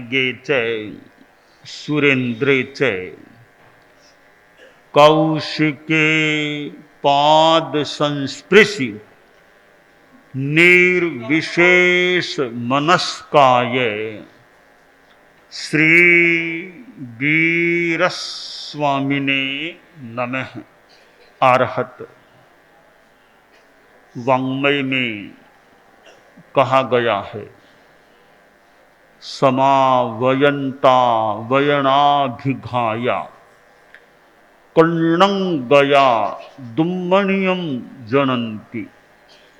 नगे च सुरेंद्रे च कौशिके पाद संस्पृशि निर्विशेष मनस्काय श्री वीरस्वामिने नमः। आरहत वाङ्मय में कहा गया है, समावयंता वयनाभिघाया कर्णं गया दुम्मणियम जनन्ति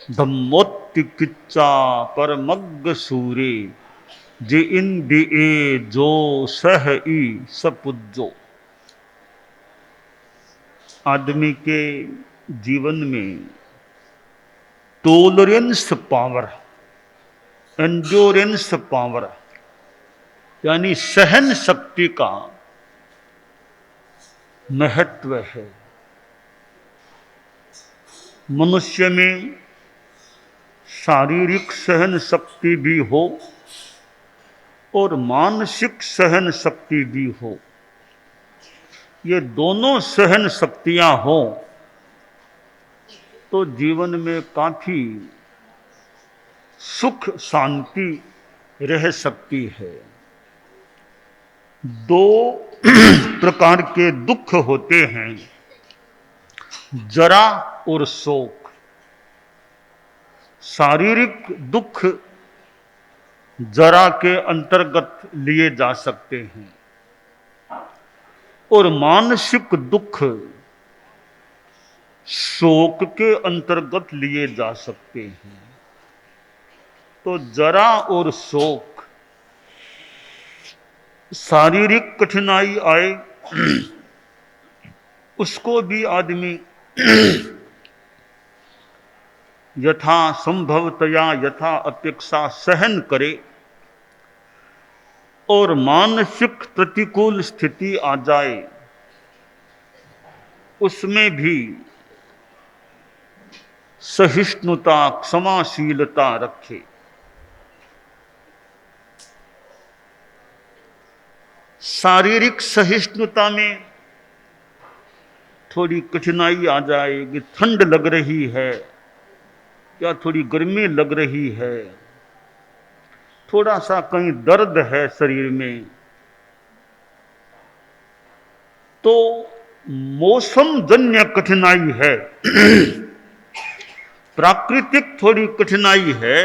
धम्मोत्तिकिच्चा परमग्ग सूरे जे इंदिए जो सह ई सपुज्जो। आदमी के जीवन में टॉलरेंस पावर, एंड्योरेंस पावर यानी सहन शक्ति का महत्व है। मनुष्य में शारीरिक सहन शक्ति भी हो और मानसिक सहन शक्ति भी हो। ये दोनों सहन शक्तियां हो तो जीवन में काफी सुख शांति रह सकती है। दो प्रकार के दुख होते हैं, जरा और शोक। शारीरिक दुख जरा के अंतर्गत लिए जा सकते हैं और मानसिक दुख शोक के अंतर्गत लिए जा सकते हैं। तो जरा और शोक, शारीरिक कठिनाई आए उसको भी आदमी यथा संभवतया यथा अपेक्षा सहन करे, और मानसिक प्रतिकूल स्थिति आ जाए उसमें भी सहिष्णुता क्षमाशीलता रखे। शारीरिक सहिष्णुता में थोड़ी कठिनाई आ जाए कि ठंड लग रही है या थोड़ी गर्मी लग रही है, थोड़ा सा कहीं दर्द है शरीर में, तो मौसम जन्य कठिनाई है प्राकृतिक थोड़ी कठिनाई है,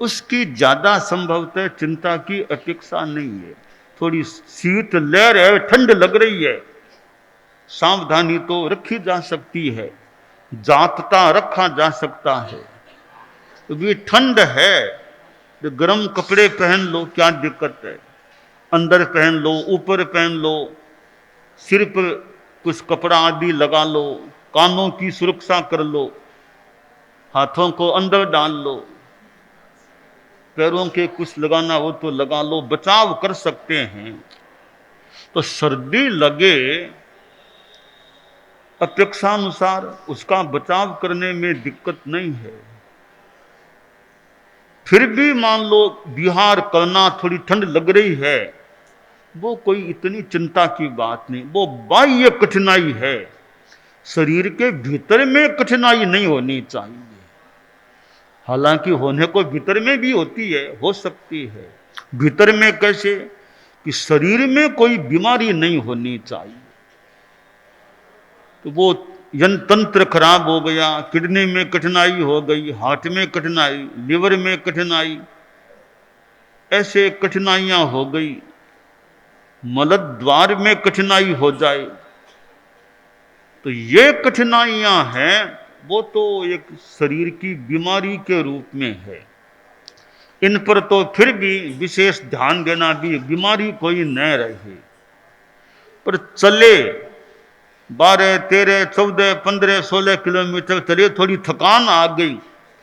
उसकी ज्यादा संभवतः चिंता की अपेक्षा नहीं है। थोड़ी शीत लहर है, ठंड लग रही है, सावधानी तो रखी जा सकती है, जागता रखा जा सकता है। तो भी ठंड है तो गर्म कपड़े पहन लो, क्या दिक्कत है, अंदर पहन लो, ऊपर पहन लो, सिर पर कुछ कपड़ा आदि लगा लो, कानों की सुरक्षा कर लो, हाथों को अंदर डाल लो, पैरों के कुछ लगाना हो तो लगा लो, बचाव कर सकते हैं। तो सर्दी लगे अपेक्षानुसार उसका बचाव करने में दिक्कत नहीं है। फिर भी मान लो बिहार करना, थोड़ी ठंड लग रही है, वो कोई इतनी चिंता की बात नहीं, वो बाह्य कठिनाई है, शरीर के भीतर में कठिनाई नहीं होनी चाहिए। हालांकि होने को भीतर में भी होती है, हो सकती है। भीतर में कैसे कि शरीर में कोई बीमारी नहीं होनी चाहिए। तो वो यंत्र खराब हो गया, किडनी में कठिनाई हो गई, हार्ट में कठिनाई, लिवर में कठिनाई, ऐसे कठिनाइयां हो गई, मलद्वार में कठिनाई हो जाए, तो ये कठिनाइयां हैं, वो तो एक शरीर की बीमारी के रूप में है। इन पर तो फिर भी विशेष ध्यान देना भी, बीमारी कोई न रहे, पर चले 12, 13, 14, 15, 16 किलोमीटर चले, थोड़ी थकान आ गई,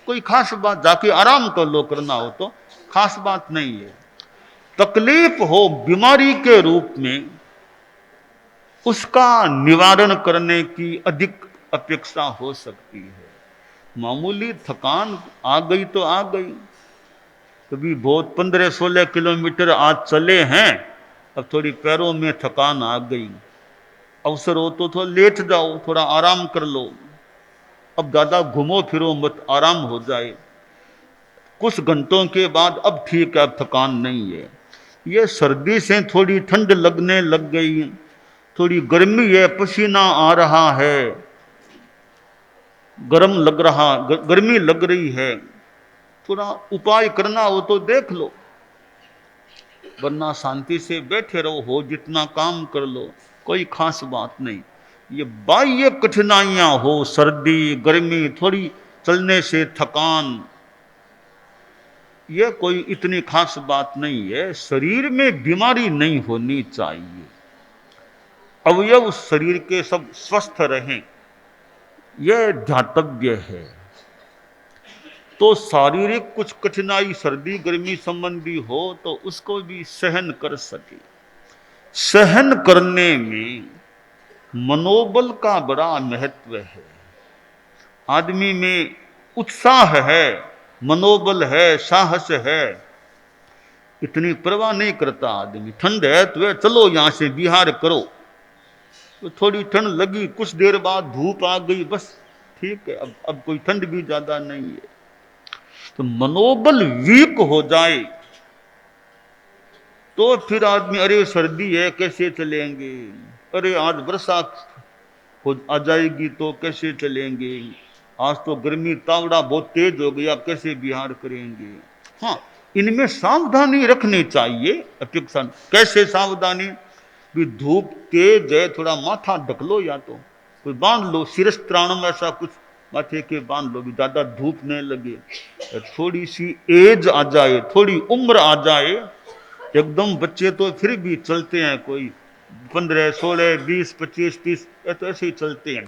कोई खास बात, जाके आराम कर लो, करना हो तो खास बात नहीं है। तकलीफ हो बीमारी के रूप में, उसका निवारण करने की अधिक अपेक्षा हो सकती है। मामूली थकान आ गई तो आ गई, कभी बहुत 15-16 किलोमीटर आज चले हैं, अब थोड़ी पैरों में थकान आ गई, अवसर हो तो थोड़ा लेट जाओ, थोड़ा आराम कर लो, अब ज्यादा घूमो फिरो मत, आराम हो जाए। कुछ घंटों के बाद अब ठीक है, अब थकान नहीं है। ये सर्दी से थोड़ी ठंड लगने लग गई, थोड़ी गर्मी है, पसीना आ रहा है, गर्म लग रहा, गर्मी लग रही है, थोड़ा उपाय करना हो तो देख लो, वरना शांति से बैठे रहो, हो जितना काम कर लो, कोई खास बात नहीं। ये बाह्य कठिनाइयां हो, सर्दी गर्मी, थोड़ी चलने से थकान, यह कोई इतनी खास बात नहीं है। शरीर में बीमारी नहीं होनी चाहिए, अवयव शरीर के सब स्वस्थ रहें, यह ध्यातव्य है। तो शारीरिक कुछ कठिनाई सर्दी गर्मी संबंधी हो तो उसको भी सहन कर सके। सहन करने में मनोबल का बड़ा महत्व है। आदमी में उत्साह है, मनोबल है, साहस है, इतनी परवाह नहीं करता आदमी। ठंड है तो चलो यहां से बिहार करो, तो थोड़ी ठंड लगी, कुछ देर बाद धूप आ गई, बस ठीक है, अब कोई ठंड भी ज्यादा नहीं है। तो मनोबल वीक हो जाए तो फिर आदमी, अरे सर्दी है कैसे चलेंगे, अरे आज बरसात आ जाएगी तो कैसे चलेंगे, आज तो गर्मी तावड़ा बहुत तेज हो गया, कैसे बिहार करेंगे। हाँ, इनमें सावधानी रखनी चाहिए, अपेक्षा। कैसे सावधानी? भी धूप तेज है, थोड़ा माथा ढक लो, या तो कोई बांध लो, शिरस्त्राणम ऐसा कुछ माथे के बांध लो, भी ज्यादा धूप नहीं लगे। थोड़ी सी एज आ जाए, थोड़ी उम्र आ जाए, एकदम बच्चे तो फिर भी चलते हैं, कोई 15, 16, 20, 25, 30 तो ऐसे ही चलते हैं।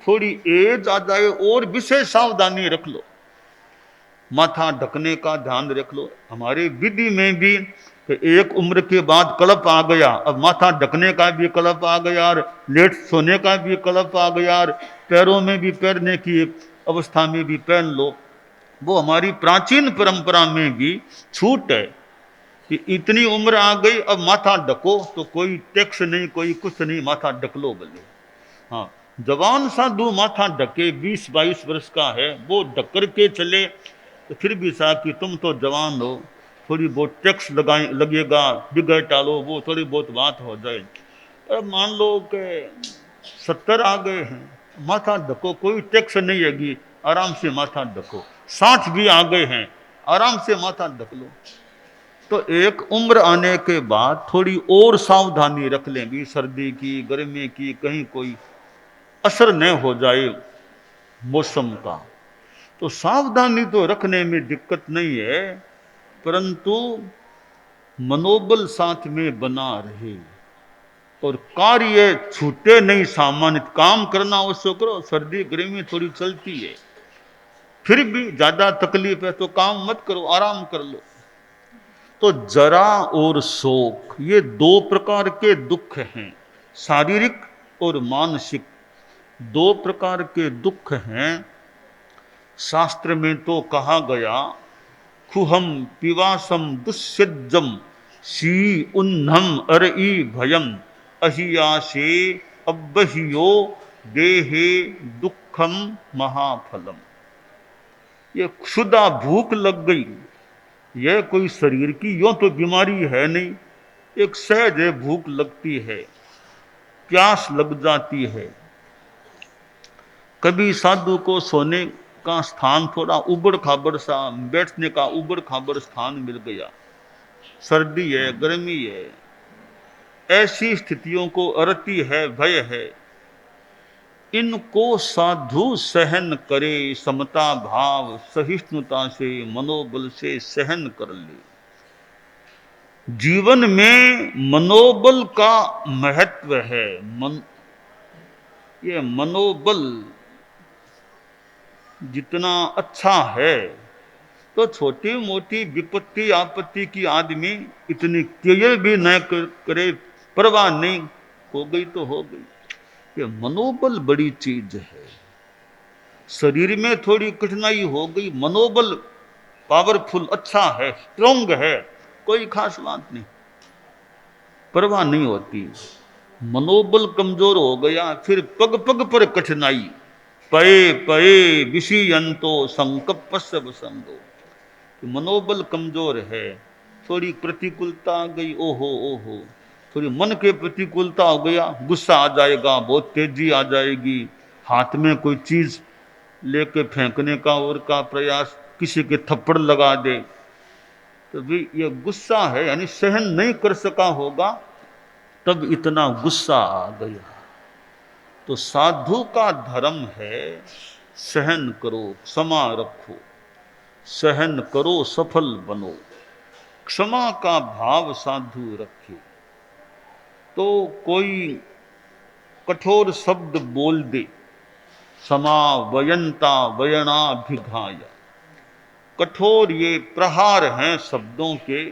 थोड़ी एज आ जाए और विशेष सावधानी रख लो, माथा ढकने का ध्यान रख लो। हमारे विधि में भी एक उम्र के बाद कलप आ गया, अब माथा ढकने का भी कलप आ गया, और लेट सोने का भी कलप आ गया, और पैरों में भी पहनने की अवस्था में भी पहन लो। वो हमारी प्राचीन परंपरा में भी छूट है कि इतनी उम्र आ गई अब माथा ढको, तो कोई टैक्स नहीं, कोई कुछ नहीं, माथा ढक लो बोले। हाँ, जवान साधु माथा ढके, 20-22 वर्ष का है, वो ढक करके चले तो फिर भी साहब कि तुम तो जवान हो, थोड़ी बहुत टैक्स लगेगा, बिगड़ टालो, वो थोड़ी बहुत बात हो जाए। अब मान लो कि 70 आ गए हैं, माथा ढको, कोई टैक्स नहीं हैगी, आराम से माथा ढको। 60 भी आ गए हैं, आराम से माथा ढक लो। तो एक उम्र आने के बाद थोड़ी और सावधानी रख लें भी, सर्दी की गर्मी की, कहीं कोई असर न हो जाए मौसम का। तो सावधानी तो रखने में दिक्कत नहीं है, परंतु मनोबल साथ में बना रहे और कार्य छूटे नहीं। सामान्य काम करना उसको करो, सर्दी गर्मी थोड़ी चलती है, फिर भी ज्यादा तकलीफ है तो काम मत करो, आराम कर लो। तो जरा और शोक, ये 2 प्रकार के दुख हैं, शारीरिक और मानसिक, 2 प्रकार के दुख हैं। शास्त्र में तो कहा गया, खुहम पिवासम दुस्सज्जम शी उन्नम अरई भयम अहियासे अब्बहियो देहे दुखम महाफलम। ये क्षुधा भूख लग गई, यह कोई शरीर की यों तो बीमारी है नहीं, एक सहज है, भूख लगती है, प्यास लग जाती है। कभी साधु को सोने का स्थान थोड़ा उबड़ खाबड़ सा, बैठने का उबड़ खाबड़ स्थान मिल गया, सर्दी है गर्मी है, ऐसी स्थितियों को अरती है, भय है, इनको साधु सहन करे, समता भाव सहिष्णुता से, मनोबल से सहन कर ले। जीवन में मनोबल का महत्व है। ये मनोबल जितना अच्छा है तो छोटी मोटी विपत्ति आपत्ति की आदमी इतनी केयर भी न करे, परवाह नहीं, हो गई तो हो गई। ये मनोबल बड़ी चीज है। शरीर में थोड़ी कठिनाई हो गई, मनोबल पावरफुल, अच्छा है, स्ट्रोंग है, कोई खास बात नहीं, परवाह नहीं होती। मनोबल कमजोर हो गया, फिर पग पग पर कठिनाई, पए पए विषयंतो संकप्पस्य बसंदो। कि मनोबल कमजोर है, थोड़ी प्रतिकूलता आ गई, ओहो ओहो, थोड़ी मन के प्रतिकूलता हो गया, गुस्सा आ जाएगा, बहुत तेजी आ जाएगी, हाथ में कोई चीज लेके फेंकने का और का प्रयास, किसी के थप्पड़ लगा दे, तो भी ये गुस्सा है, यानी सहन नहीं कर सका होगा, तब इतना गुस्सा आ गया। तो साधु का धर्म है सहन करो, क्षमा रखो, सहन करो सफल बनो, क्षमा का भाव साधु रखे। तो कोई कठोर शब्द बोल दे, समा वयंता वयनाभिघाय, कठोर ये प्रहार हैं शब्दों के,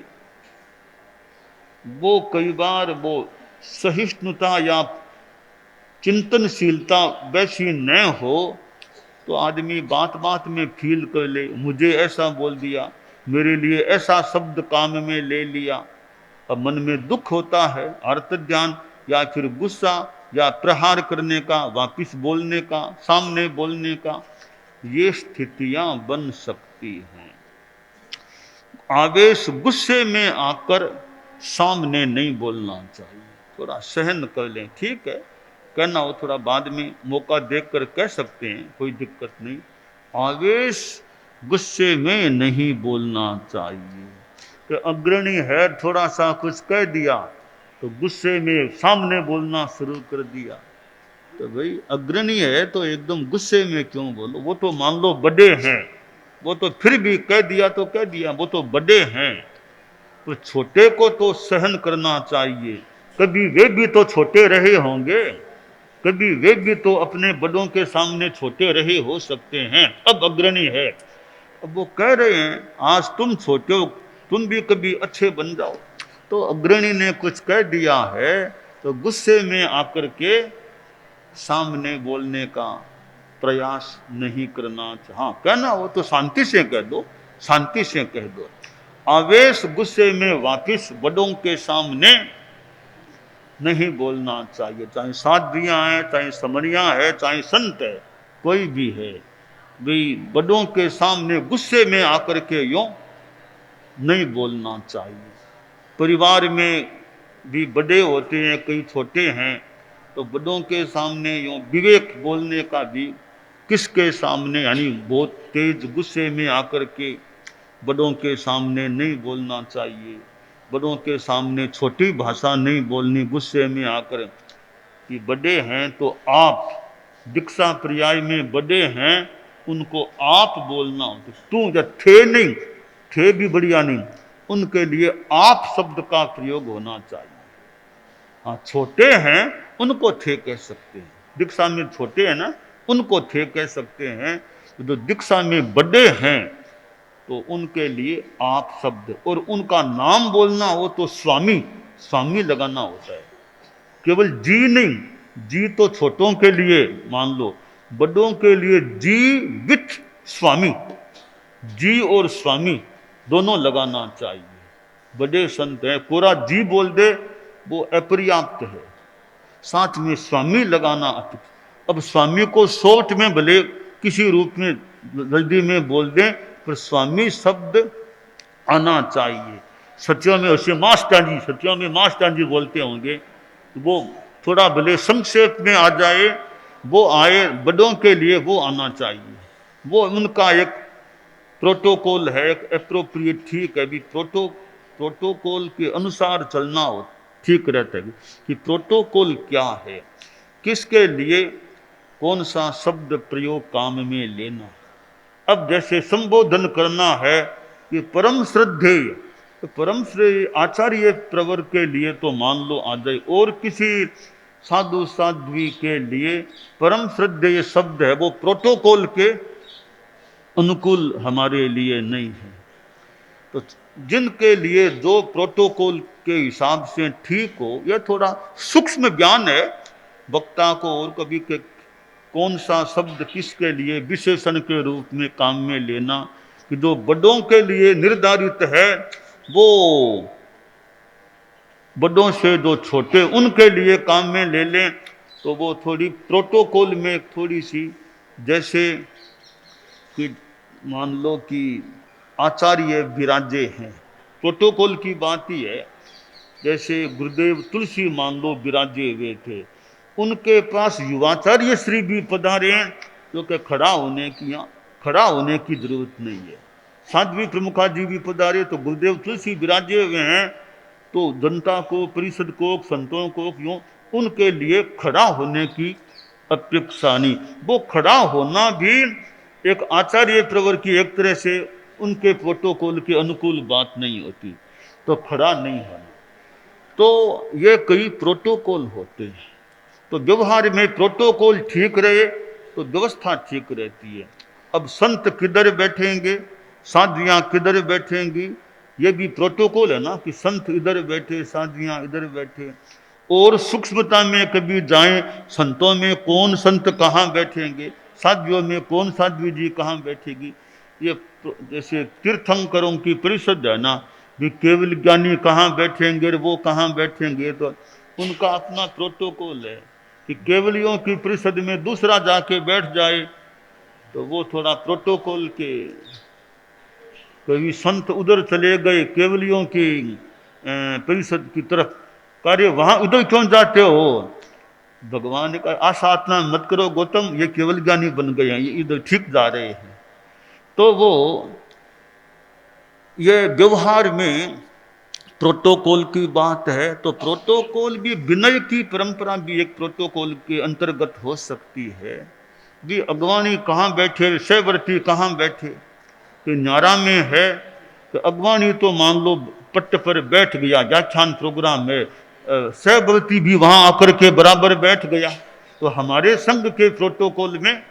वो कई बार वो सहिष्णुता या चिंतनशीलता वैसी न हो, तो आदमी बात बात में फील कर ले, मुझे ऐसा बोल दिया, मेरे लिए ऐसा शब्द काम में ले लिया। अब मन में दुख होता है, अर्थ ज्ञान या फिर गुस्सा या प्रहार करने का, वापिस बोलने का, सामने बोलने का, ये स्थितियां बन सकती हैं। आवेश गुस्से में आकर सामने नहीं बोलना चाहिए, थोड़ा सहन कर लें, ठीक है, कहना हो थोड़ा बाद में मौका देखकर कह सकते हैं, कोई दिक्कत नहीं। आवेश गुस्से में नहीं बोलना चाहिए। तो अग्रणी है, थोड़ा सा कुछ कह दिया तो गुस्से में सामने बोलना शुरू कर दिया, तो भाई अग्रणी है तो एकदम गुस्से में क्यों बोलो, वो तो मान लो बड़े हैं, वो तो फिर भी कह दिया तो कह दिया, वो तो बड़े हैं, तो छोटे को तो सहन करना चाहिए, कभी वे भी तो छोटे रहे होंगे, कभी वे भी तो अपने बड़ों के सामने छोटे रहे हो सकते हैं, अब अग्रणी है, अब वो कह रहे हैं आज तुम छोटे हो, तुम भी कभी अच्छे बन जाओ, तो अग्रणी ने कुछ कह दिया है तो गुस्से में आकर के सामने बोलने का प्रयास नहीं करना चाहिए। हाँ कहना हो तो शांति से कह दो, शांति से कह दो, आवेश गुस्से में वापिस बड़ों के सामने नहीं बोलना चाहिए, चाहे साध्वियां हैं, चाहे समरियां है, चाहे संत है, कोई भी है, भाई बड़ों के सामने गुस्से में आकर के यूं नहीं बोलना चाहिए। परिवार में भी बड़े होते हैं, कई छोटे हैं, तो बड़ों के सामने यूं विवेक बोलने का भी, किसके सामने, यानी बहुत तेज गुस्से में आकर के बड़ों के सामने नहीं बोलना चाहिए, बड़ों के सामने छोटी भाषा नहीं बोलनी गुस्से में आकर, कि बड़े हैं तो आप, दीक्षा पर्याय में बड़े हैं उनको आप बोलना, तो तू या थे नहीं, थे भी बढ़िया नहीं, उनके लिए आप शब्द का प्रयोग होना चाहिए। हाँ छोटे हैं उनको थे कह सकते हैं, दीक्षा में छोटे हैं ना, उनको थे कह सकते हैं, जो दीक्षा में बड़े हैं तो उनके लिए आप शब्द, और उनका नाम बोलना हो तो स्वामी, स्वामी लगाना होता है, केवल जी नहीं, जी तो छोटों के लिए मान लो, बड़ों के लिए जी विथ स्वामी, जी और स्वामी दोनों लगाना चाहिए। बड़े संत हैं, पूरा जी बोल दे वो अपर्याप्त है, साथ में स्वामी लगाना अतिरिक्त। अब स्वामी को शॉर्ट में भले किसी रूप में जल्दी में बोल दें, पर स्वामी शब्द आना चाहिए। सत्यों में उसे मास्टर जी, सत्यों में मास्टर जी बोलते होंगे, वो थोड़ा भले संक्षेप में आ जाए, वो आए, बड़ों के लिए वो आना चाहिए, वो उनका एक प्रोटोकॉल है, एक एप्रोप्रिएट, ठीक है भी, प्रोटोकॉल के अनुसार चलना हो ठीक रहता है, कि प्रोटोकॉल क्या है, किसके लिए कौन सा शब्द प्रयोग काम में लेना। अब जैसे संबोधन करना है कि परम श्रद्धेय, तो परम श्रेय आचार्य प्रवर के लिए तो मान लो आ जाए, और किसी साधु साध्वी के लिए परम श्रद्धेय शब्द है, वो प्रोटोकॉल के अनुकूल हमारे लिए नहीं है। तो जिनके लिए जो प्रोटोकॉल के हिसाब से ठीक हो, यह थोड़ा सूक्ष्म ज्ञान है वक्ता को, और कभी के कौन सा शब्द किसके लिए विशेषण के रूप में काम में लेना, कि जो बड़ों के लिए निर्धारित है वो बड़ों से जो छोटे उनके लिए काम में ले लें, तो वो थोड़ी प्रोटोकॉल में थोड़ी सी, जैसे कि मान लो कि आचार्य विराजे हैं, प्रोटोकॉल की बात ही है। जैसे गुरुदेव तुलसी मान लो विराजे हुए थे, उनके पास युवाचार्य श्री भी पधारे हैं, क्योंकि खड़ा होने की जरूरत नहीं है। साध्वी प्रमुखा जी भी पधारे तो गुरुदेव तुलसी विराजे हुए हैं, तो जनता को, परिषद को, संतों को क्यों, उनके लिए खड़ा होने की अपेक्षा नहीं। वो खड़ा होना भी एक आचार्य प्रवर की एक तरह से उनके प्रोटोकॉल के अनुकूल बात नहीं होती, तो खड़ा नहीं होना। तो ये कई प्रोटोकॉल होते हैं, तो व्यवहार में प्रोटोकॉल ठीक रहे तो व्यवस्था ठीक रहती है। अब संत किधर बैठेंगे, साध्वियां किधर बैठेंगी, ये भी प्रोटोकॉल है ना, कि संत इधर बैठे, साध्वियां इधर बैठे। और सूक्ष्मता में कभी जाएं, संतों में कौन संत कहाँ बैठेंगे, साध्वियों में कौन साध्वी जी कहाँ बैठेगी। ये जैसे तीर्थंकरों की परिषद है ना, भी केवल ज्ञानी कहाँ बैठेंगे और वो कहाँ बैठेंगे, तो उनका अपना प्रोटोकॉल है कि केवलियों की परिषद में दूसरा जाके बैठ जाए तो वो थोड़ा प्रोटोकॉल के, कभी संत उधर चले गए केवलियों की परिषद की तरफ, कार्य वहां उधर क्यों जाते हो, भगवान ने कहा आसाधना मत करो गौतम, ये केवल ज्ञानी बन गए हैं, ये इधर ठीक जा रहे हैं। तो वो ये व्यवहार में प्रोटोकॉल की बात है, तो प्रोटोकॉल भी, विनय की परंपरा भी एक प्रोटोकॉल के अंतर्गत हो सकती है। भी अगवानी कहाँ बैठे, सहवर्ती कहाँ बैठे, तो न्यारा में है कि अगवानी तो मान लो पट्ट पर बैठ गया, व्याख्यान प्रोग्राम में, सहवर्ती भी वहां आकर के बराबर बैठ गया। तो हमारे संघ के प्रोटोकॉल में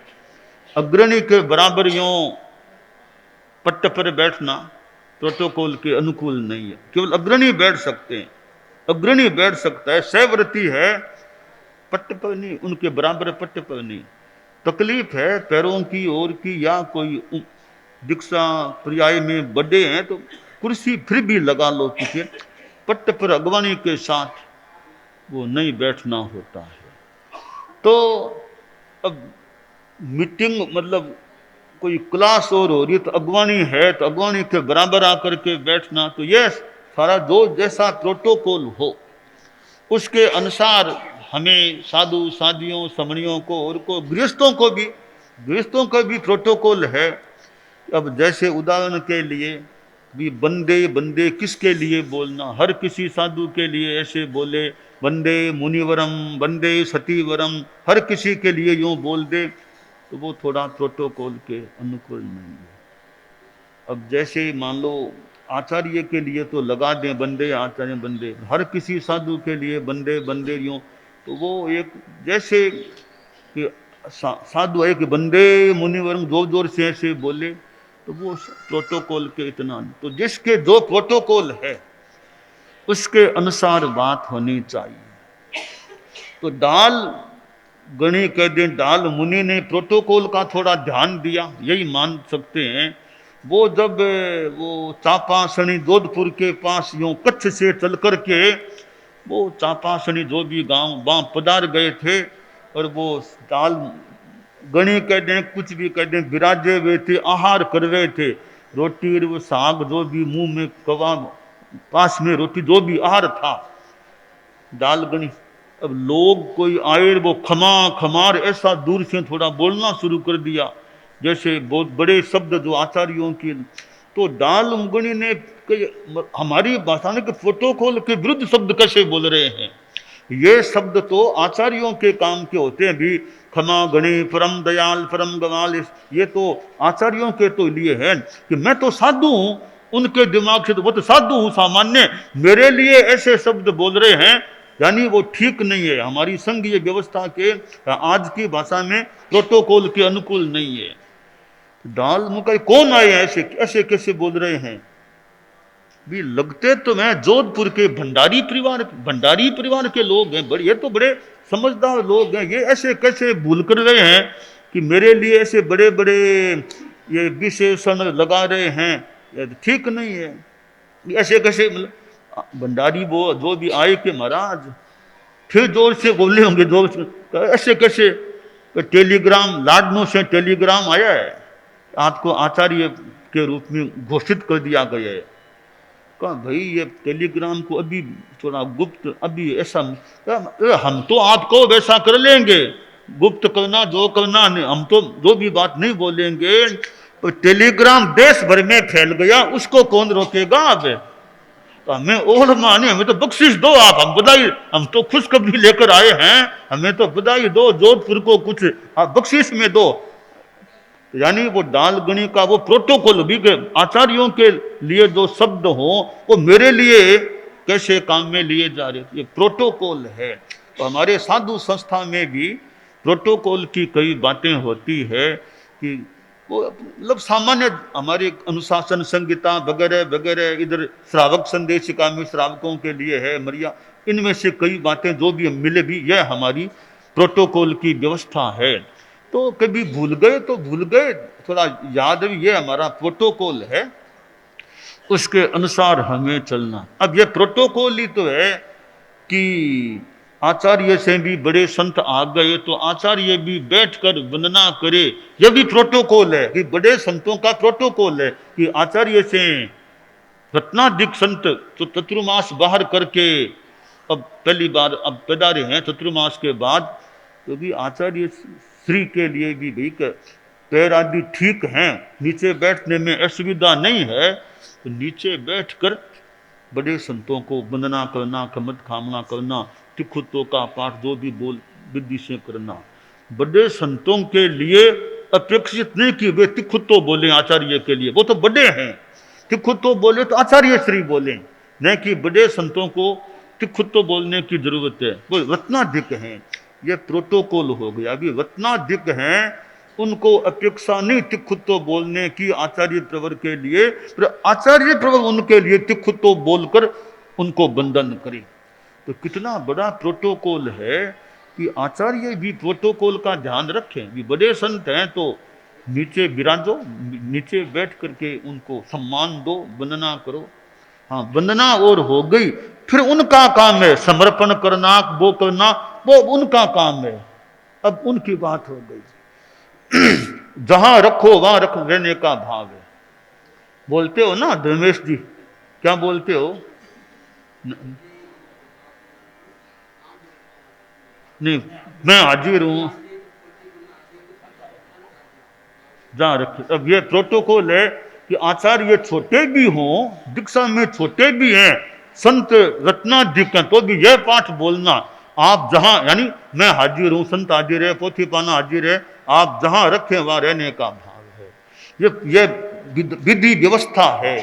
अग्रणी के बराबर यूं पट्ट पर बैठना प्रोटोकॉल के अनुकूल नहीं है। केवल अग्रणी बैठ सकते हैं, अग्रणी बैठ सकता है, सहवर्ती है पट्ट पर नहीं, उनके बराबर पट्ट पर नहीं। तकलीफ है पैरों की और की, या कोई दीक्षा पर्याय में बड़े हैं तो कुर्सी फिर भी लगा लो, किसी पट्ट पर अगवानी के साथ वो नहीं बैठना होता है। तो अब मीटिंग मतलब कोई क्लास और हो रही है तो अगवानी है तो अगवानी के बराबर आकर के बैठना, तो ये सारा जो जैसा प्रोटोकॉल हो उसके अनुसार हमें साधु साधियों समणियों को और को गृहस्थों को भी प्रोटोकॉल है। अब जैसे उदाहरण के लिए भी बंदे बंदे किसके लिए बोलना, हर किसी साधु के लिए ऐसे बोले बंदे मुनिवरम बंदे सतीवरम, हर किसी के लिए यूं बोल दे तो वो थोड़ा प्रोटोकॉल के अनुकूल नहीं है। अब जैसे मान लो आचार्य के लिए तो लगा दें बंदे आचार्य बंदे, हर किसी साधु के लिए बंदे बंदे यूं, तो वो एक जैसे कि साधु है कि बंदे मुनिवरम जोर जोर से ऐसे बोले तो वो प्रोटोकॉल के इतना, तो जिसके जो प्रोटोकॉल है उसके अनुसार बात होनी चाहिए। तो डाल गणी कह दें डाल मुनि ने प्रोटोकॉल का थोड़ा ध्यान दिया, यही मान सकते हैं। वो जब वो चापासनी जोधपुर के पास यूं कच्छ से चल करके वो चापासनी जो भी गांव वहां पधार गए थे, और वो डाल गणी कह दें कुछ भी कह दें विराजे हुए थे, आहार कर रहे थे, रोटी और वो साग जो भी मुंह में कबाब पास में रोटी जो भी आहार था दाल गणी। अब लोग कोई आए वो खमा खमार ऐसा दूर से थोड़ा बोलना शुरू कर दिया, जैसे बहुत बड़े शब्द जो आचार्यों की, तो डाल गणी ने हमारी भाषा में प्रोटोकॉल के विरुद्ध शब्द कैसे बोल रहे हैं, ये शब्द तो आचार्यों के काम के होते हैं भी, क्षमा गणी परम दयाल परम गवाल, ये तो आचार्यों के तो लिए है कि मैं तो साधु हूं, उनके दिमाग से तो वो तो साधु हूं सामान्य, मेरे लिए ऐसे शब्द बोल रहे हैं, यानी वो ठीक नहीं है, हमारी संघीय व्यवस्था के आज की भाषा में प्रोटोकॉल के अनुकूल नहीं है। डाल मुकाई कौन आए ऐसे ऐसे कैसे बोल रहे हैं भी, लगते तो मैं जोधपुर के भंडारी परिवार के लोग हैं, बड़े ये तो बड़े समझदार लोग हैं, ये ऐसे कैसे भूल कर रहे हैं कि मेरे लिए ऐसे बड़े बड़े ये विशेषण लगा रहे हैं, ये तो ठीक नहीं है। ऐसे कैसे, मतलब भंडारी वो जो भी आए कि महाराज फिर जोर से बोले होंगे, जोर से, ऐसे कैसे, टेलीग्राम लाडनों से टेलीग्राम आया है, आपको आचार्य के रूप में घोषित कर दिया गया है। कहा भाई ये टेलीग्राम को अभी थोड़ा गुप्त, अभी ऐसा, हम तो आपको वैसा कर लेंगे, गुप्त करना जो करना नहीं, हम तो जो भी बात नहीं बोलेंगे। तो टेलीग्राम देश भर में फैल गया, उसको कौन रोकेगा? अब तो हमें और माने, हमें तो बख्शिश दो आप, हम बधाई, हम तो खुशखबरी लेकर आए हैं, हमें तो बधाई दो, जोधपुर को कुछ आप बख्शिश में दो। यानी वो डालगणी का वो प्रोटोकॉल भी, आचार्यों के लिए जो शब्द हो वो मेरे लिए कैसे काम में लिए जा रहे, ये प्रोटोकॉल है। तो हमारे साधु संस्था में भी प्रोटोकॉल की कई बातें होती है कि वो मतलब सामान्य हमारे अनुशासन संहिता वगैरह वगैरह, इधर श्रावक संदेशिका में श्रावकों के लिए है मरिया, इनमें से कई बातें जो भी मिले भी, यह हमारी प्रोटोकॉल की व्यवस्था है। तो कभी भूल गए तो भूल गए, थोड़ा याद भी, ये हमारा प्रोटोकॉल है, उसके अनुसार हमें चलना। अब ये प्रोटोकॉल ही तो है कि आचार्य से भी बड़े संत आ गए तो आचार्य भी बैठकर वंदना करे, यह भी प्रोटोकॉल है कि बड़े संतों का प्रोटोकॉल है कि आचार्य से रत्नाधिक संत तो चतुर्मास बाहर करके अब पहली बार अब पधारे हैं चतुर्मास के बाद, तो भी आचार्य श्री के लिए भी भाई पैर आदि ठीक हैं, नीचे बैठने में असुविधा नहीं है, तो नीचे बैठकर बड़े संतों को वंदना करना, कमत कामना करना, तिखुत्तों का पाठ जो भी बोल विधि से करना। बड़े संतों के लिए अपेक्षित नहीं कि वे तिखुत्तो बोले आचार्य के लिए, वो तो बड़े हैं, तिखुत्तो बोले तो आचार्य श्री बोले, नहीं कि बड़े संतों को तिखुत्तो बोलने की जरूरत है, वो रत्नाधिक हैं। ये प्रोटोकॉल हो गया। अभी रत्नाधिक हैं, उनको अपेक्षा नहीं तिखुत्तो बोलने की आचार्य प्रवर के लिए, पर आचार्य प्रवर उनके लिए तिखुत्तो बोलकर उनको बंधन करे। तो कितना बड़ा प्रोटोकॉल है कि आचार्य भी प्रोटोकॉल का ध्यान रखें। भी बड़े संत हैं तो नीचे विराजो, नीचे बैठ करके उनको सम्मान दो, वंदना करो। हाँ, वंदना और हो गई, फिर उनका काम है समर्पण करना, वो करना, वो उनका काम है। अब उनकी बात हो गई। जहां रखो वहां रख रहने का भाव है। बोलते हो ना धर्मेश जी, क्या बोलते हो? नहीं, मैं हाजिर हूं, जहां रखे। अब ये प्रोटोकॉल है कि आचार्य छोटे भी हों, दीक्षा में छोटे भी हैं, संत रत्नाधिक हैं, तो भी यह पाठ बोलना, आप जहां, यानी मैं हाजिर हूं, संत हाजिर है, पोथी पाना हाजिर है, आप जहां रखें वहां रहने का भाव है। ये विधि व्यवस्था है,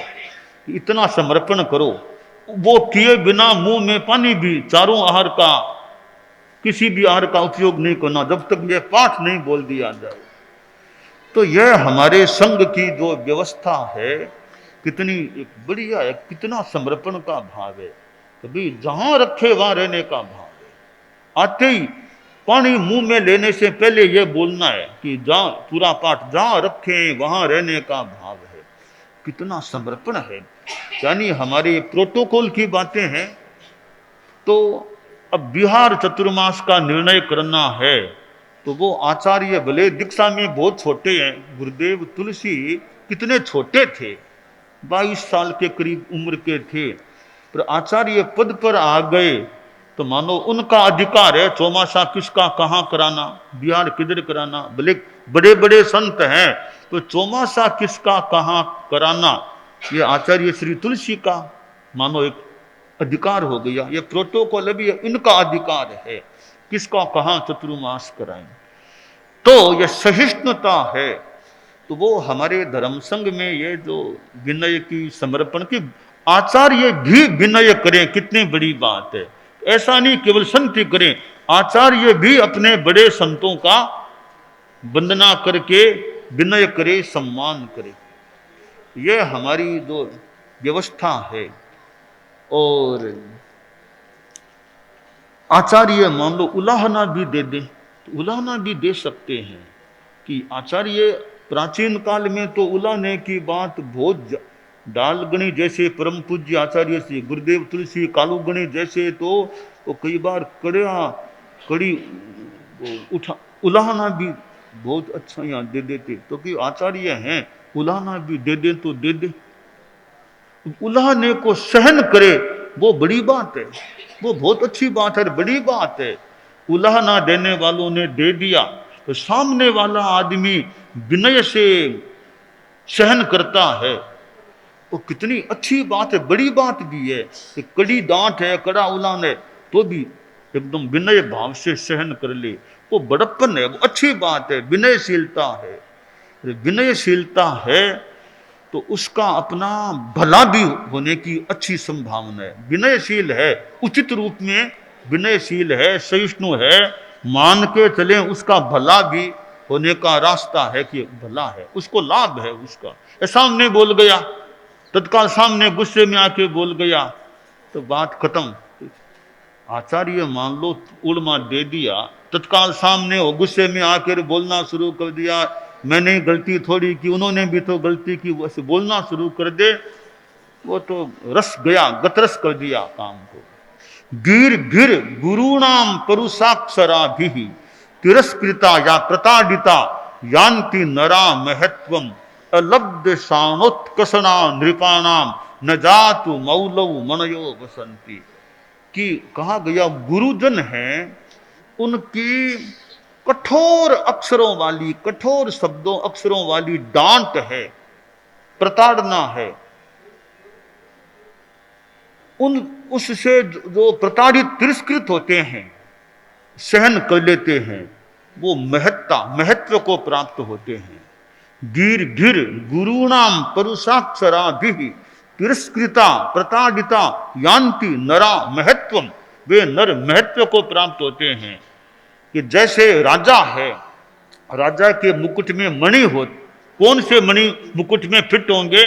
इतना समर्पण करो। वो किए बिना मुंह में पानी भी, चारों आहार का, किसी भी आहार का उपयोग नहीं करना जब तक ये पाठ नहीं बोल दिया जाए। तो यह हमारे संघ की जो व्यवस्था है कितनी बढ़िया है, कितना समर्पण का भाव है। कभी जहां रखे वहां रहने का भाव है। आते ही पानी मुंह में लेने से पहले यह बोलना है कि जहां, पूरा पाठ, जहां रखे वहां रहने का भाव है। कितना समर्पण है, यानी हमारे प्रोटोकॉल की बातें हैं। तो अब बिहार चतुर्मास का निर्णय करना है तो वो आचार्य भले दीक्षा में बहुत छोटे हैं, गुरुदेव तुलसी कितने छोटे थे, 22 साल के करीब उम्र के थे, पर आचार्य पद पर आ गए तो मानो उनका अधिकार है चौमासा किसका कहाँ कराना, बिहार किधर कराना। भले बड़े बड़े संत हैं तो चौमासा किसका कहाँ कराना ये आचार्य श्री तुलसी का मानो एक अधिकार हो गया। ये प्रोटोकॉल अभी इनका अधिकार है किसका कहाँ चतुर्मास कराएं। तो यह सहिष्णुता है। तो वो हमारे धर्म संघ में ये जो विनय की, समर्पण की, आचार्य भी विनय करें, कितनी बड़ी बात है। ऐसा नहीं केवल संत ही करें, आचार्य भी अपने बड़े संतों का वंदना करके विनय करे, सम्मान करे। यह हमारी जो व्यवस्था है। और आचार्य मान लो उलाहना भी दे दें तो उलाहना भी दे सकते हैं कि आचार्य प्राचीन काल में तो उलाहने की बात बहुत डालगणी जैसे परम पूज्य आचार्य श्री गुरुदेव तुलसी कालूगणी जैसे तो वो कई बार कड़ी उठा उलाहना भी बहुत अच्छा यहाँ दे देते, तो कि आचार्य हैं, उलाहना भी दे दे तो दे दे। उलाहने को सहन करे वो बड़ी बात है, वो बहुत अच्छी बात है, बड़ी बात है। उलाहना देने वालों ने दे दिया तो सामने वाला आदमी विनय से सहन करता है, वो कितनी अच्छी बात है, बड़ी बात भी है कि कड़ी डांट है, कड़ा उलाहन है, तो भी एकदम विनय भाव से सहन कर ले, वो बड़प्पन है, वो अच्छी बात है, विनयशीलता है। विनयशीलता है तो उसका अपना भला भी होने की अच्छी संभावना है। विनयशील है, उचित रूप में विनयशील है, सहिष्णु है, मान के चले उसका भला भी होने का रास्ता है कि भला है, उसको लाभ है उसका। सामने बोल गया, तत्काल सामने गुस्से में आके बोल गया तो बात खत्म। आचार्य मान लो उड़मा दे दिया, तत्काल सामने हो गुस्से में आकर बोलना शुरू कर दिया, मैंने गलती थोड़ी की, उन्होंने भी तो गलती की, वैसे बोलना शुरू कर दे, वो तो रस गया, गतरस कर दिया काम को। गिर गिर गुरुणाम परुषाक्षरा भी तिरस्कृता या प्रताडिता यान्ति नरा महत्वम अलब्ध शानोत्कसना नृपाणाम न जातु मौलौ मनयो वसंती। कि कहा गया गुरुजन हैं, उनकी कठोर अक्षरों वाली, कठोर शब्दों अक्षरों वाली डांट है, प्रताड़ना है, उससे जो प्रताड़ित तिरस्कृत होते हैं, सहन कर लेते हैं, वो महत्व को प्राप्त होते हैं। गिर गिर गुरुणाम परुषाक्षरा भी तिरस्कृता प्रताड़िता यान्ति नरा महत्वम, वे नर महत्व को प्राप्त होते हैं। कि जैसे राजा है, राजा के मुकुट में मणि हो, कौन से मणि मुकुट में फिट होंगे?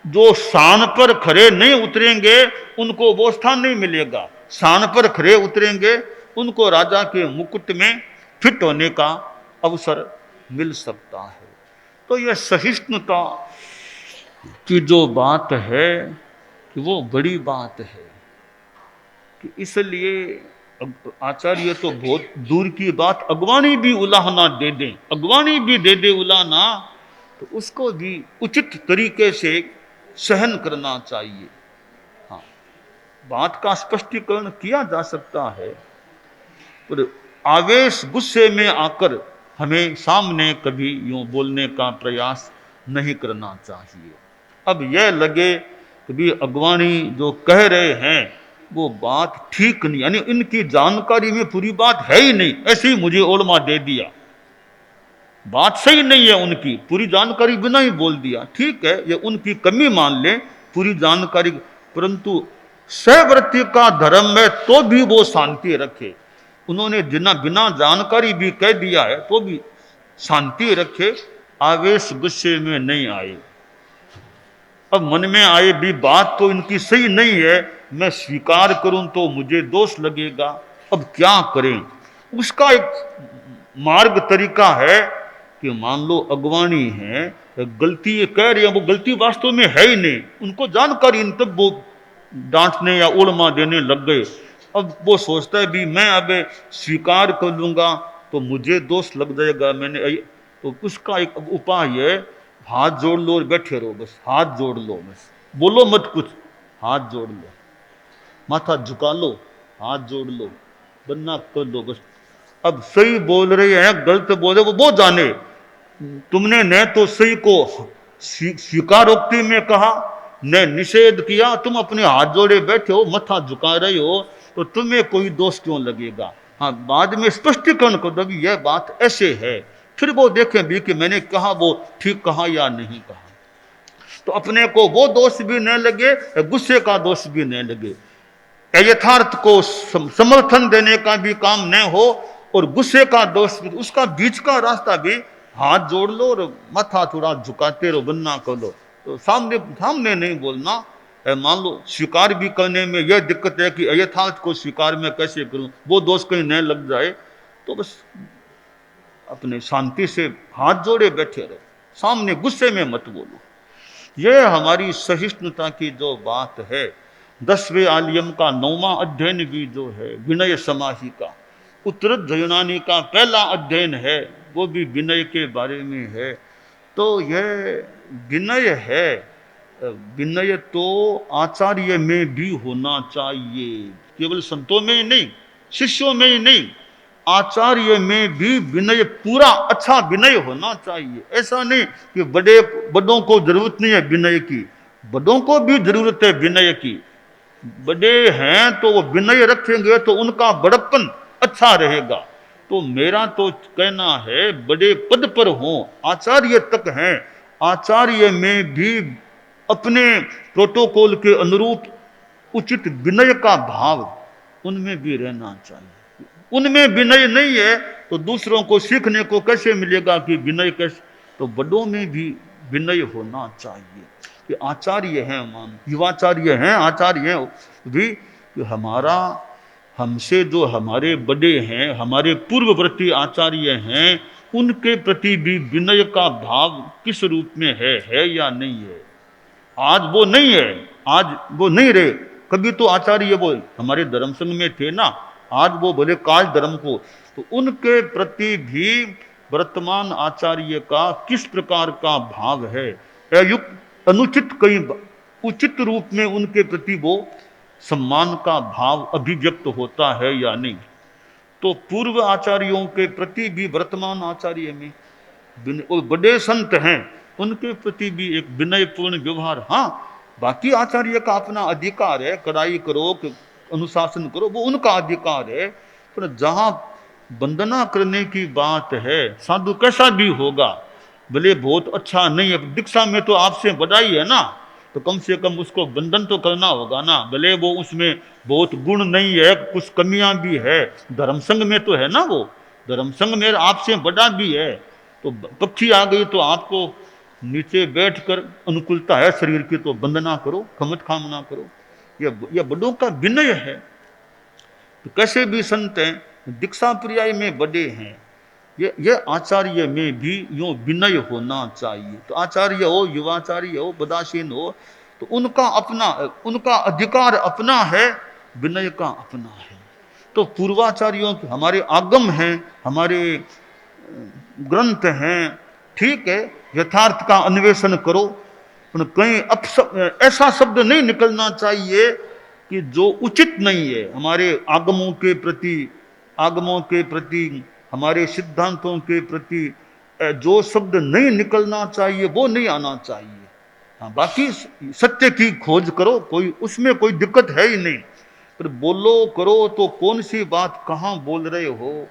जो शान पर खरे नहीं उतरेंगे उनको वो स्थान नहीं मिलेगा, शान पर खरे उतरेंगे उनको राजा के मुकुट में फिट होने का अवसर मिल सकता है। तो यह सहिष्णुता की जो बात है कि वो बड़ी बात है, कि इसलिए आचार्य तो बहुत दूर की बात, अगवानी भी उलाहना दे दें, अगवानी भी दे दे उलाहना, तो उसको भी उचित तरीके से सहन करना चाहिए। हाँ, बात का स्पष्टीकरण किया जा सकता है, पर आवेश गुस्से में आकर हमें सामने कभी यूं बोलने का प्रयास नहीं करना चाहिए। अब यह लगे कि भी अगवानी जो कह रहे हैं वो बात ठीक नहीं, यानी इनकी जानकारी में पूरी बात है ही नहीं, ऐसे ही मुझे ओलमा दे दिया, बात सही नहीं है, उनकी पूरी जानकारी बिना ही बोल दिया, ठीक है, ये उनकी कमी मान ले, पूरी जानकारी, परंतु सहवर्ती का धर्म है तो भी वो शांति रखे। उन्होंने बिना जानकारी भी कह दिया है तो भी शांति रखे, आवेश गुस्से में नहीं आए। अब मन में आए भी बात तो इनकी सही नहीं है, मैं स्वीकार करूं तो मुझे दोष लगेगा, अब क्या करें? उसका एक मार्ग तरीका है कि मान लो अगवानी है, गलती ये कह रही है, वो गलती वास्तव में है ही नहीं, उनको जानकारी, इन तब वो डांटने या उड़मा देने लग गए। अब वो सोचता है भी मैं अब स्वीकार कर लूंगा तो मुझे दोष लग जाएगा, मैंने, तो उसका एक उपाय है, हाथ जोड़ लो और बैठे रहो, बस हाथ जोड़ लो, बस बोलो मत कुछ, हाथ जोड़ लो, माथा झुका लो, हाथ जोड़ लो, बन्ना कर लो बस। अब सही बोल रहे हैं गलत बोल रहे वो जाने, तुमने न तो सही को स्वीकारोक्ति में कहा न निषेध किया, तुम अपने हाथ जोड़े बैठे हो, मथा झुका रहे हो, तो तुम्हें कोई दोष क्यों लगेगा? हाँ, बाद में स्पष्टीकरण कर दो कि यह बात ऐसे है, फिर वो देखें भी कि मैंने कहा वो ठीक कहा या नहीं कहा, तो अपने को वो दोष भी न लगे, गुस्से का दोष भी न लगे, यथार्थ को समर्थन देने का भी काम न हो और गुस्से का दोष भी, उसका बीच का रास्ता भी, हाथ जोड़ लो और माथा थोड़ा झुकाते रहो, बन्ना कर लो, तो सामने नहीं बोलना। मान लो स्वीकार भी करने में यह दिक्कत है कि यथार्थ को स्वीकार में कैसे करूं, वो दोष कहीं न लग जाए, तो बस अपने शांति से हाथ जोड़े बैठे रहो, सामने गुस्से में मत बोलो। यह हमारी सहिष्णुता की जो बात है। 10वें आलियम का 9वां अध्ययन भी जो है विनय समाहि का, उत्तरजयनानी का पहला अध्ययन है, वो भी विनय के बारे में है। तो यह विनय है, विनय तो आचार्य में भी होना चाहिए, केवल संतों में ही नहीं, शिष्यों में ही नहीं, आचार्य में भी विनय, पूरा अच्छा विनय होना चाहिए। ऐसा नहीं कि बड़ों को जरूरत नहीं है विनय की, बड़ों को भी जरूरत है विनय की। बड़े हैं तो वो विनय रखेंगे तो उनका बड़प्पन अच्छा रहेगा। तो मेरा तो कहना है बड़े पद पर हों, आचार्य तक हैं, आचार्य में भी अपने प्रोटोकॉल के अनुरूप उचित विनय का भाव उनमें भी रहना चाहिए। उनमें विनय नहीं है तो दूसरों को सीखने को कैसे मिलेगा कि विनय कैसे? तो बड़ों में भी विनय होना चाहिए कि आचार्य हैं, मान युवाचार्य हैं, आचार्य हैं भी, कि हमारा, हमसे जो हमारे बड़े हैं, हमारे पूर्ववर्ती आचार्य हैं, उनके प्रति भी विनय का भाव किस रूप में है या नहीं है? आज वो नहीं है, आज वो नहीं रहे। कभी तो आचार्य वो हमारे धर्म संघ में थे ना, आज वो बोले काल धर्म को, तो उनके प्रति भी वर्तमान आचार्य का किस प्रकार का भाव है? अयुक्त अनुचित, कहीं उचित रूप में उनके प्रति वो सम्मान का भाव अभिव्यक्त होता है या नहीं? तो पूर्व आचार्यों के प्रति भी वर्तमान आचार्य में, और बड़े संत हैं उनके प्रति भी एक विनयपूर्ण व्यवहार। हाँ, बाकी आचार्य का अपना अधिकार है, कड़ाई करो, अनुशासन करो, वो उनका अधिकार है। पर जहां वंदना करने की बात है, साधु कैसा भी होगा, भले बहुत अच्छा नहीं है, दीक्षा में तो आपसे बधाई है ना, तो कम से कम उसको वंदन तो करना होगा ना। भले वो उसमें बहुत गुण नहीं है, कुछ कमियां भी है, धर्म संघ में तो है ना, वो धर्म संघ में आपसे बड़ा भी है। तो पक्षी आ गई तो आपको नीचे बैठकर अनुकूलता है शरीर की, तो वंदना करो, खमत कामना करो। यह बड़ों का विनय है। तो कैसे भी संत हैं, दीक्षा पर्याय में बड़े हैं, ये आचार्य में भी यूं विनय होना चाहिए। तो आचार्य हो, युवाचार्य हो, बदासीन हो, तो उनका अधिकार अपना है, विनय का अपना है। तो पूर्वाचार्यों के हमारे आगम हैं, हमारे ग्रंथ हैं, ठीक है, यथार्थ का अन्वेषण करो, पर कहीं ऐसा शब्द नहीं निकलना चाहिए कि जो उचित नहीं है। हमारे आगमों के प्रति, हमारे सिद्धांतों के प्रति जो शब्द नहीं निकलना चाहिए वो नहीं आना चाहिए। हाँ, बाकी सत्य की खोज करो, कोई उसमें कोई दिक्कत है ही नहीं, पर बोलो करो तो कौन सी बात कहाँ बोल रहे हो,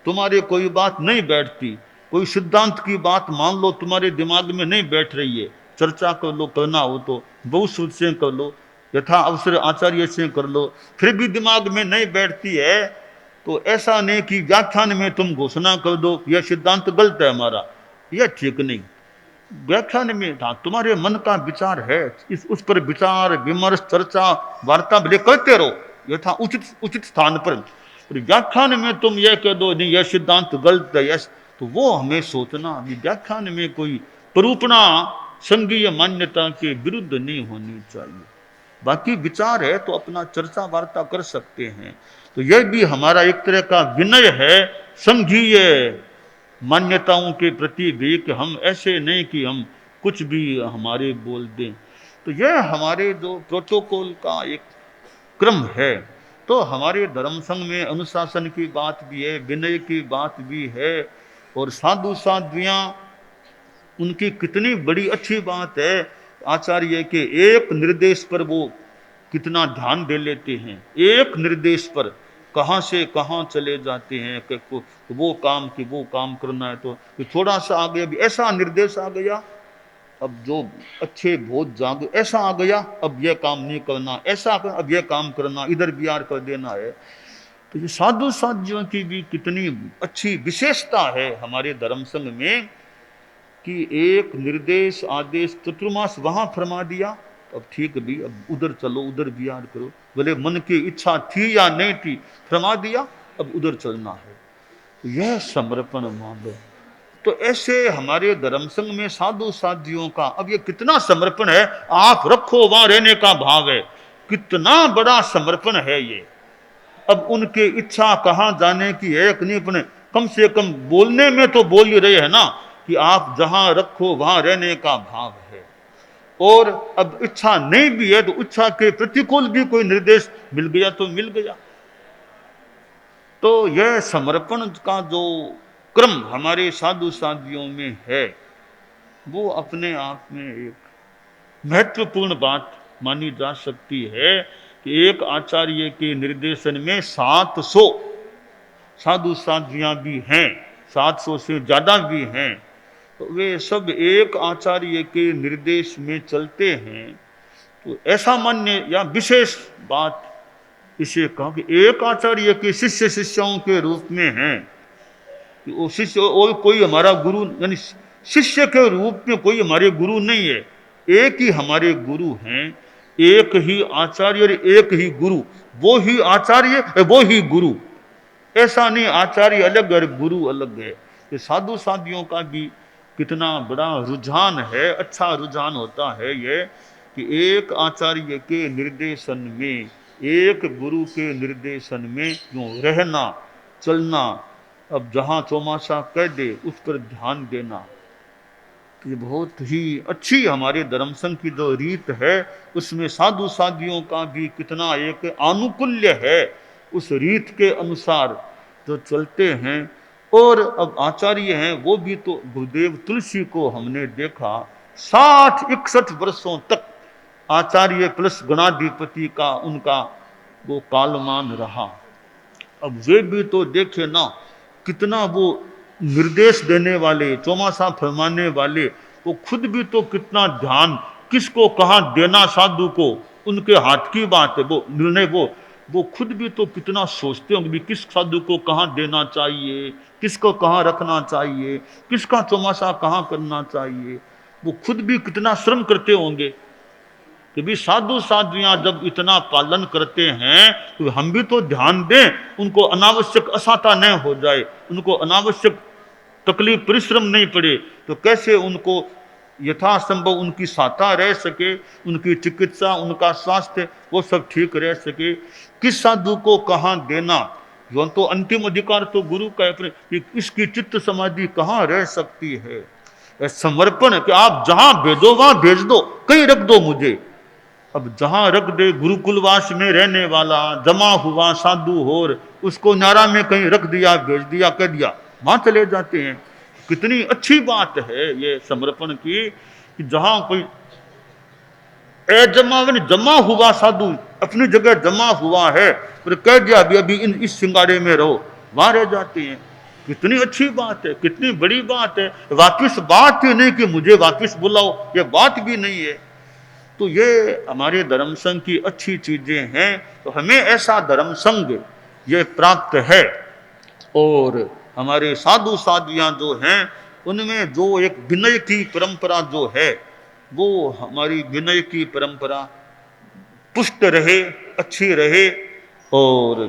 तुम्हारे कोई बात नहीं बैठती, कोई सिद्धांत की बात मान लो तुम्हारे दिमाग में नहीं बैठ रही है, चर्चा कर लो, करना हो तो बहुश्रुत से कर लो, यथा अवसर आचार्य से कर लो, फिर भी दिमाग में नहीं बैठती है तो ऐसा नहीं कि व्याख्यान में तुम घोषणा कर दो यह सिद्धांत गलत है हमारा, यह ठीक नहीं। व्याख्यान में था तुम्हारे मन का विचार है, उस पर विचार विमर्श चर्चा वार्ता भले करते रहो यथा उचित स्थान पर व्याख्यान में तुम यह कह दो नहीं यह सिद्धांत गलत है, यस, तो वो हमें सोचना, व्याख्यान में कोई परूपणा संघीय मान्यता के विरुद्ध नहीं होनी चाहिए। बाकी विचार है तो अपना चर्चा वार्ता कर सकते हैं। तो यह भी हमारा एक तरह का विनय है संघीय मान्यताओं के प्रति भी, कि हम ऐसे नहीं कि हम कुछ भी हमारे बोल दें। तो यह हमारे जो प्रोटोकॉल का एक क्रम है। तो हमारे धर्म संघ में अनुशासन की बात भी है, विनय की बात भी है, और साधु साध्वियां उनकी कितनी बड़ी अच्छी बात है, आचार्य के एक निर्देश पर वो कितना ध्यान दे लेते हैं, एक निर्देश पर कहाँ से कहाँ चले जाते हैं, कि वो काम करना है तो थोड़ा सा आगे अभी ऐसा निर्देश आ गया, अब जो अच्छे बहुत जाग ऐसा आ गया, अब यह काम नहीं करना, ऐसा अब यह काम करना, इधर बिहार कर देना है। तो ये साधु साध्यों की भी कितनी अच्छी विशेषता है हमारे धर्म संघ में, कि एक निर्देश आदेश चतुर्मास वहां फरमा दिया, अब ठीक भी, अब उधर चलो, उधर बिहार करो, भले मन की इच्छा थी या नहीं थी, फरमा दिया, अब उधर चलना है। यह समर्पण मान लो। तो ऐसे हमारे धर्म संघ में साधु साधियों का अब ये कितना समर्पण है, आप रखो वहां रहने का भाव है, कितना बड़ा समर्पण है ये। अब उनकी इच्छा कहाँ जाने की है कि नहीं, अपने कम से कम बोलने में तो बोल ही रहे हैं ना कि आप जहां रखो वहां रहने का भाव है। और अब इच्छा नहीं भी है तो इच्छा के प्रतिकूल भी कोई निर्देश मिल गया तो मिल गया। तो यह समर्पण का जो क्रम हमारे साधु साधियों में है वो अपने आप में एक महत्वपूर्ण बात मानी जा सकती है कि एक आचार्य के निर्देशन में 700 साधु साधियां भी हैं, 700 से ज्यादा भी हैं, तो वे सब एक आचार्य के निर्देश में चलते हैं। तो ऐसा मान्य या विशेष बात इसे कहा कि एक आचार्य के शिष्य शिष्यों के रूप में हैं कि वो शिष्य और कोई हमारा गुरु, यानी शिष्य के रूप में कोई हमारे गुरु नहीं है, एक ही हमारे गुरु हैं, एक ही आचार्य और एक ही गुरु, वो ही आचार्य वो ही गुरु। ऐसा नहीं आचार्य अलग और गुरु अलग है। ये साधु साधियों का भी कितना बड़ा रुझान है, अच्छा रुझान होता है ये कि एक आचार्य के निर्देशन में, एक गुरु के निर्देशन में यूं रहना चलना। अब जहां चौमासा कह दे उस पर ध्यान देना, ये बहुत ही अच्छी हमारे धर्म संघ की जो रीत है उसमें साधु साधियों का भी कितना एक आनुकूल्य है, उस रीत के अनुसार जो चलते हैं। और अब आचार्य हैं वो भी तो गुरुदेव तुलसी को हमने देखा 60-61 वर्षों तक आचार्य प्लस गणाधिपति का उनका वो कालमान रहा। अब वे भी तो देखे ना कितना वो निर्देश देने वाले, चौमासा फरमाने वाले, वो खुद भी तो कितना ध्यान किसको कहाँ देना साधु को उनके हाथ की बात है। वो निर्णय वो खुद भी तो कितना सोचते होंगे भी किस साधु को कहाँ देना चाहिए, किसको कहाँ रखना चाहिए, किसका चौमासा कहाँ करना चाहिए। वो खुद भी कितना श्रम करते होंगे कि भी साधु साध्वियां जब इतना पालन करते हैं तो हम भी तो ध्यान दें, उनको अनावश्यक असाता न हो जाए, उनको अनावश्यक तकलीफ परिश्रम नहीं पड़े, तो कैसे उनको यथासंभव उनकी सहायता रह सके, उनकी चिकित्सा उनका स्वास्थ्य वो सब ठीक रह सके। किस साधु को कहाँ देना, जो तो अंतिम अधिकार तो गुरु का है कि इसकी चित्त समाधि कहाँ रह सकती है। समर्पण कि आप जहां भेजो वहां भेज दो, कहीं रख दो मुझे। अब जहां रख दे गुरुकुलवास में रहने वाला जमा हुआ साधु और उसको नारा में कहीं रख दिया, भेज दिया, कह दिया, वहां चले जाते हैं। कितनी अच्छी बात है ये समर्पण की कि जहां कोई जमा हुआ साधु अपनी जगह जमा हुआ है और कह दिया अभी अभी इस सिंगारे में रहो, वहां रह जाते हैं। कितनी अच्छी बात है, कितनी बड़ी बात है। वापिस बात ही नहीं कि मुझे वापिस बुलाओ, ये बात भी नहीं है। तो ये हमारे धर्म संघ की अच्छी चीजें हैं। तो हमें ऐसा धर्म संघ ये प्राप्त है। और हमारे साधु साधियां जो हैं उनमें जो एक विनय की परंपरा जो है वो हमारी विनय की परंपरा पुष्ट रहे, अच्छी रहे। और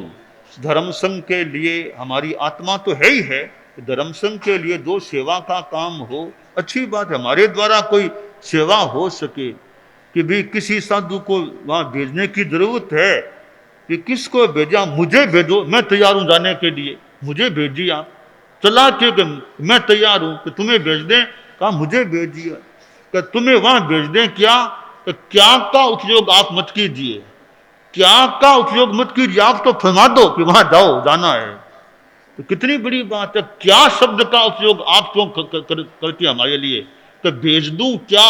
धर्म संघ के लिए हमारी आत्मा तो है ही है, धर्म संघ के लिए जो सेवा का काम हो, अच्छी बात, हमारे द्वारा कोई सेवा हो सके कि भी किसी साधु को वहां भेजने की जरूरत है कि किसको भेजा, मुझे भेजो, मैं तैयार हूं जाने के लिए, मुझे भेजिए आप। चला के मैं तैयार हूं कि तुम्हें भेज दें, कहा मुझे भेजिए, कि तुम्हें वहां भेज दें क्या, कि क्या का उपयोग आप मत कीजिए, क्या का उपयोग मत कीजिए, आप तो फरमा दो कि वहां जाओ, जाना है। तो कितनी बड़ी बात है, क्या शब्द का उपयोग आप क्यों करते हमारे लिए, कि भेज दूं क्या,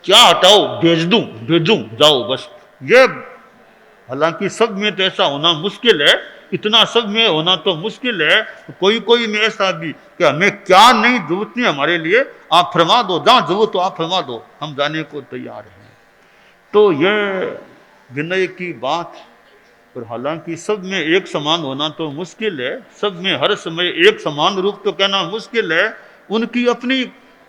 क्या हटाओ, भेजूं जाओ बस। ये हालांकि सब में तो ऐसा होना मुश्किल है, इतना सब में होना तो मुश्किल है। कोई कोई में ऐसा भी कि हमें क्या नहीं, जरूरत नहीं हमारे लिए, आप फरमा दो, जहां जरूरत हो आप फरमा दो, हम जाने को तैयार हैं। तो ये विनय की बात। और हालांकि सब में एक समान होना तो मुश्किल है, सब में हर समय एक समान रूप तो कहना मुश्किल है। उनकी अपनी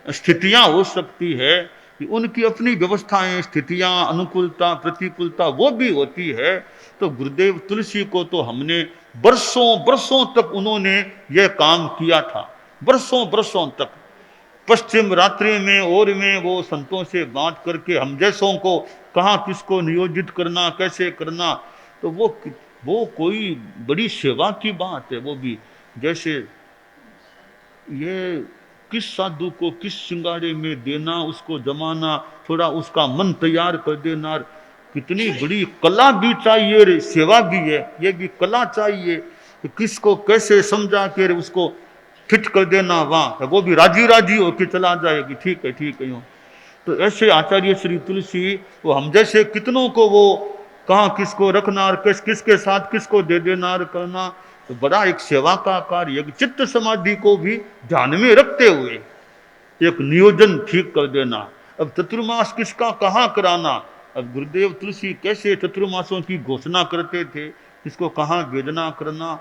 स्थितियां हो सकती है, कि उनकी अपनी व्यवस्थाएं, स्थितियां, अनुकूलता, प्रतिकूलता वो भी होती है। तो गुरुदेव तुलसी को तो हमने बरसों बरसों तक उन्होंने यह काम किया था, बरसों बरसों तक पश्चिम रात्रि में और में वो संतों से बात करके हम जैसों को कहाँ किसको नियोजित करना, कैसे करना, तो वो कोई बड़ी सेवा की बात है। वो भी जैसे ये किस साधु को किस सिंगाड़े में देना, उसको जमाना, थोड़ा उसका मन तैयार कर देना, कितनी बड़ी कला भी चाहिए रे, सेवा भी है, ये भी कला चाहिए कि किसको कैसे समझा के उसको फिट कर देना, वहां वो भी राजी राजी होके चला जाएगी, ठीक है ठीक है यूं। तो ऐसे आचार्य श्री तुलसी वो हम जैसे कितनों को वो कहाँ किसको रखना और किसके साथ किसको दे देना और करना, तो बड़ा एक सेवा का कार्य, चित्त समाधि को भी ध्यान में रखते हुए एक नियोजन ठीक कर देना। अब चतुर्मास किसका कहाँ कराना, अब गुरुदेव तुलसी कैसे चतुर्मासों की घोषणा करते थे, किसको कहाँ वेदना करना,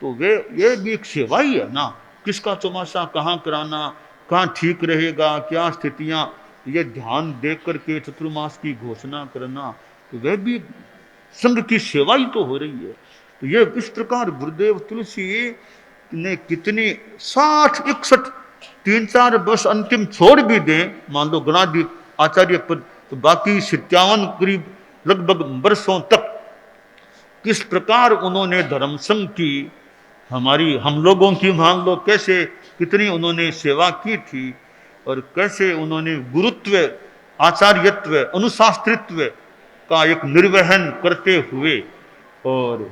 तो वे ये भी एक सेवा ही है ना, किसका चौमासा कहाँ कराना, कहाँ ठीक रहेगा, क्या स्थितियाँ, ये ध्यान देख करके चतुर्मास की घोषणा करना, तो वह भी संघ की सेवा ही तो हो रही है। तो ये इस प्रकार गुरुदेव तुलसी ने कितनी 60-61 3-4 वर्ष अंतिम छोड़ भी दें, मान लो गणाधि आचार्य पद, तो बाकी 57 करीब लगभग वर्षों तक किस प्रकार उन्होंने धर्म संघ की, हमारी हम लोगों की मान लो कैसे कितनी उन्होंने सेवा की थी, और कैसे उन्होंने गुरुत्व, आचार्यत्व, अनुशास्त्रित्व का एक निर्वहन करते हुए और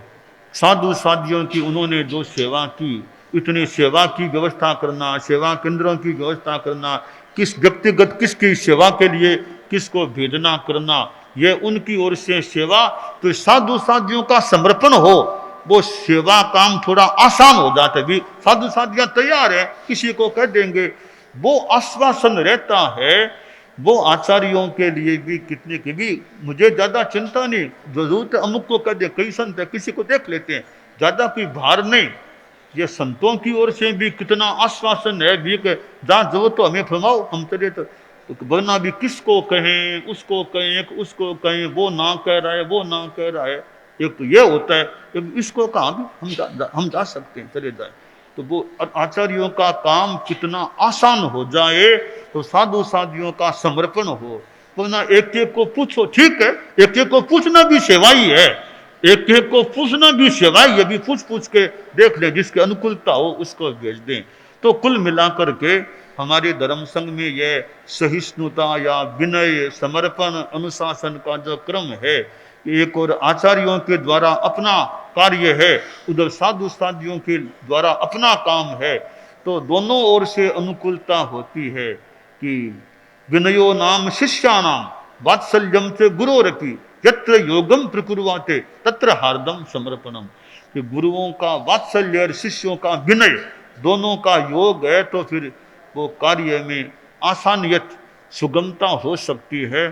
साधु साधियों की उन्होंने जो सेवा की, इतनी सेवा की व्यवस्था करना, सेवा केंद्रों की व्यवस्था करना, किस व्यक्तिगत किसकी सेवा के लिए किसको भेजना करना, यह उनकी ओर से सेवा, तो साधु साधियों का समर्पण हो, वो सेवा काम थोड़ा आसान हो जाता है। भी साधु साधियां तैयार है, किसी को कह देंगे, वो आश्वासन रहता है। वो आचार्यों के लिए भी कितने की भी मुझे ज्यादा चिंता नहीं, जरूरत अमुक को कह दे, कई संत है किसी को देख लेते हैं, ज्यादा कोई भार नहीं। ये संतों की ओर से भी कितना आश्वासन है भी कि जहाँ जरूरत तो हमें फरमाओ, हम चले, तो वरना भी किसको कहें, उसको कहें, उसको कहें, वो ना कह रहा है, वो ना कह रहा है, एक तो ये होता है, एक इसको कहाँ भी हम जा सकते हैं, चले जाए। तो वो आचार्यों का काम कितना आसान हो जाए, तो साधु साधियों का समर्पण हो, वरना एक एक को पूछो, ठीक है, एक एक को पूछना भी सेवा ही है, एक एक को पूछना भी सेवा ही है, भी पूछ पूछ के देख ले, जिसकी अनुकूलता हो उसको भेज दें। तो कुल मिलाकर के हमारे धर्म संघ में यह सहिष्णुता या विनय, समर्पण, अनुशासन का जो क्रम है, एक और आचार्यों के द्वारा अपना कार्य है, उधर साधु साधियों के द्वारा अपना काम है, तो दोनों ओर से अनुकूलता होती है कि विनयो नाम शिष्यानाम वात्सल्यम से गुरोरपि यत्र योगम प्रकुर्वाते तत्र हार्दम समर्पणम, कि गुरुओं का वात्सल्य और शिष्यों का विनय दोनों का योग है, तो फिर वो कार्य में आसानियत, सुगमता हो सकती है।